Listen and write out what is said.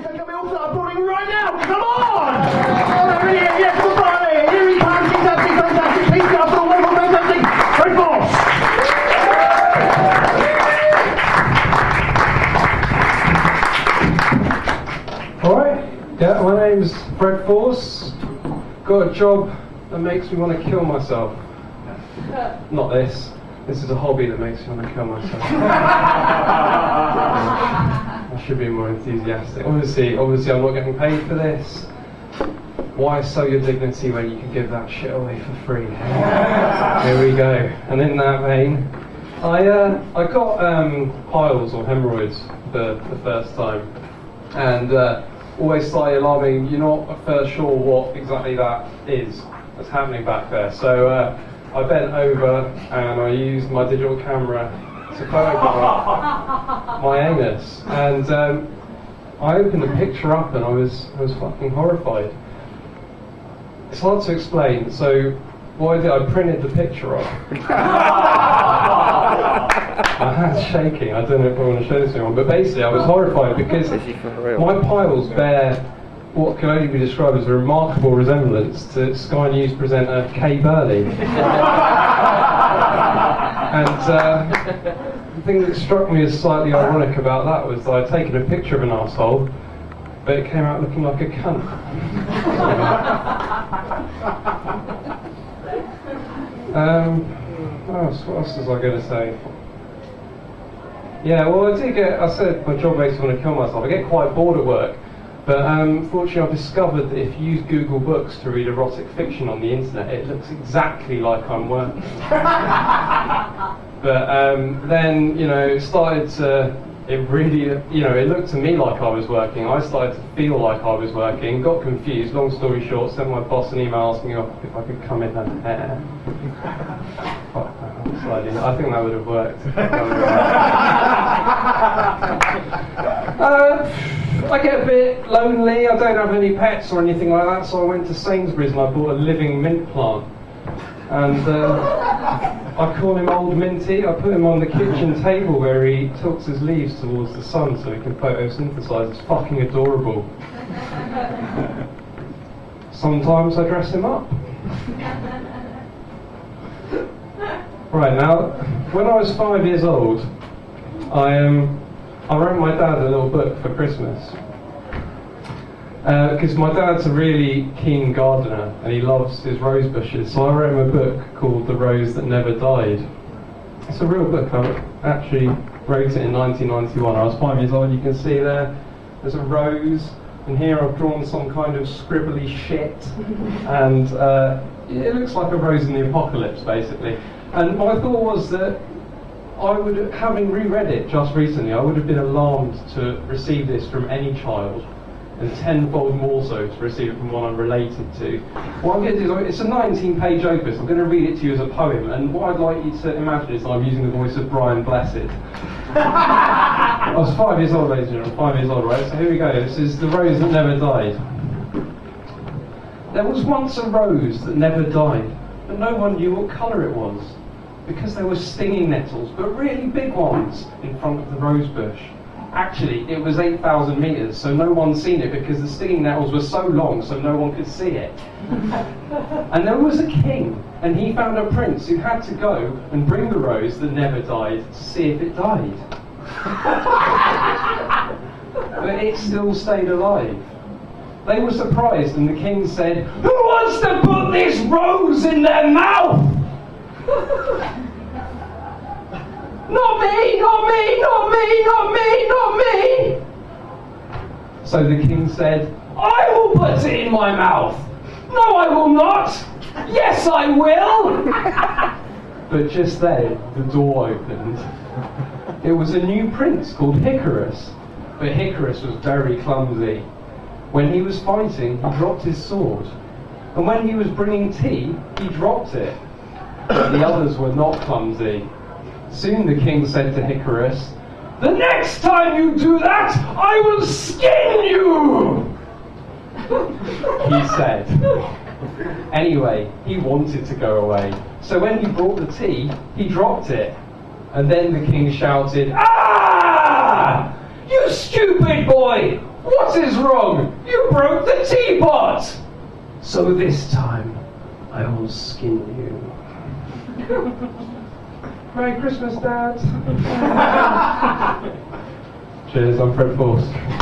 Yes, I can also applauding right now. Come on! Oh, really, yes, goodbye. Here he comes. He's absolutely fantastic. Please get up for a wonderful, fantastic Fred Forse. Alright, yeah, my name's Fred Forse. Got a job that makes me want to kill myself. Not this. This is a hobby that makes me want to kill myself. I should be more enthusiastic. Obviously I'm not getting paid for this. Why sell your dignity when you can give that shit away for free? Here we go. And in that vein, I got piles or hemorrhoids for the first time. And always slightly alarming, you're not first sure what exactly that is that's happening back there. So I bent over and I used my digital camera to photograph my anus. And I opened the picture up and I was fucking horrified. It's hard to explain, so what I did, I printed the picture off. My hand's shaking, I don't know if I want to show this to anyone, but basically I was horrified because my piles bear what can only be described as a remarkable resemblance to Sky News presenter Kay Burley. And the thing that struck me as slightly ironic about that was that I'd taken a picture of an arsehole, but it came out looking like a cunt. What else was I going to say? Yeah, well I said my job makes me want to kill myself. I get quite bored at work, but fortunately I've discovered that if you use Google Books to read erotic fiction on the internet, it looks exactly like I'm working. But then, it started to, it looked to me like I was working. I started to feel like I was working, got confused, long story short, sent my boss an email asking if I could come in and hair. I think that would have worked. I get a bit lonely, I don't have any pets or anything like that, so I went to Sainsbury's and I bought a living mint plant. And I call him Old Minty. I put him on the kitchen table where he tilts his leaves towards the sun so he can photosynthesize. It's fucking adorable. Sometimes I dress him up. Right, now, when I was 5 years old, I wrote my dad a little book for Christmas. Because my dad's a really keen gardener and he loves his rose bushes, so I wrote him a book called The Rose That Never Died. It's a real book. I actually wrote it in 1991. I was 5 years old. You can see there's a rose, and here I've drawn some kind of scribbly shit, and it looks like a rose in the apocalypse, basically. And my thought was that having reread it just recently, I would have been alarmed to receive this from any child, and tenfold more so to receive it from one I'm related to. What I'm going to do is, it's a 19-page opus. I'm going to read it to you as a poem, and what I'd like you to imagine is I'm using the voice of Brian Blessed. I was 5 years old, ladies and gentlemen, 5 years old, right? So here we go. This is The Rose That Never Died. There was once a rose that never died, but no one knew what colour it was, because there were stinging nettles, but really big ones, in front of the rose bush. Actually, it was 8,000 metres, so no one's seen it because the stinging nettles were so long, so no one could see it. And there was a king, and he found a prince who had to go and bring the rose that never died to see if it died. But it still stayed alive. They were surprised, and the king said, "Who wants to put this rose in their mouth?" "Not me, not me, not me, not me, not me!" So the king said, "I will put it in my mouth." "No, I will not." "Yes, I will." But just then, the door opened. It was a new prince called Hickory, but Hickory was very clumsy. When he was fighting, he dropped his sword. And when he was bringing tea, he dropped it. But the others were not clumsy. Soon the king said to Hickory, "The next time you do that, I will skin you!" He said. Anyway, he wanted to go away. So when he brought the tea, he dropped it. And then the king shouted, "Ah! You stupid boy! What is wrong? You broke the teapot! So this time, I will skin you. Merry Christmas, Dad. Cheers, I'm Fred Forse.